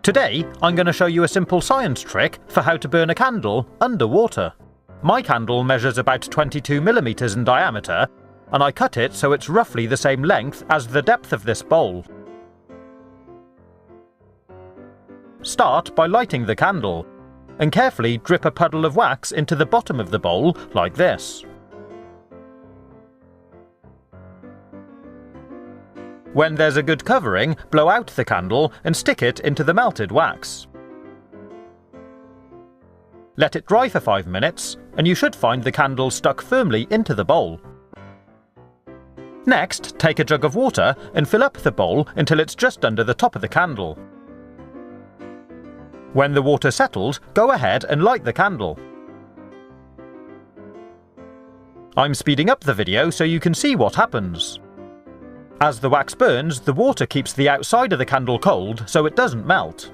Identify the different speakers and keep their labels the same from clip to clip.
Speaker 1: Today, I'm going to show you a simple science trick for how to burn a candle underwater. My candle measures about 22mm in diameter, and I cut it so it's roughly the same length as the depth of this bowl. Start by lighting the candle, and carefully drip a puddle of wax into the bottom of the bowl, like this. When there's a good covering, blow out the candle and stick it into the melted wax. Let it dry for 5 minutes, and you should find the candle stuck firmly into the bowl. Next, take a jug of water and fill up the bowl until it's just under the top of the candle. When the water settles, go ahead and light the candle. I'm speeding up the video so you can see what happens. As the wax burns, the water keeps the outside of the candle cold so it doesn't melt.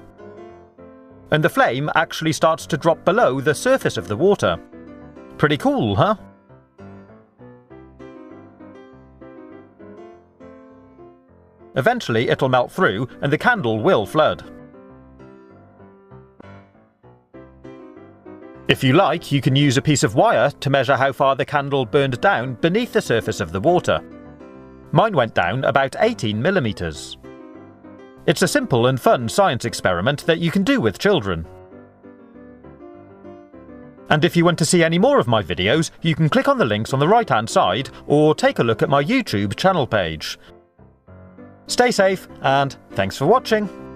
Speaker 1: And the flame actually starts to drop below the surface of the water. Pretty cool, huh? Eventually it'll melt through and the candle will flood. If you like, you can use a piece of wire to measure how far the candle burned down beneath the surface of the water. Mine went down about 18mm. It's a simple and fun science experiment that you can do with children. And if you want to see any more of my videos, you can click on the links on the right-hand side or take a look at my YouTube channel page. Stay safe and thanks for watching!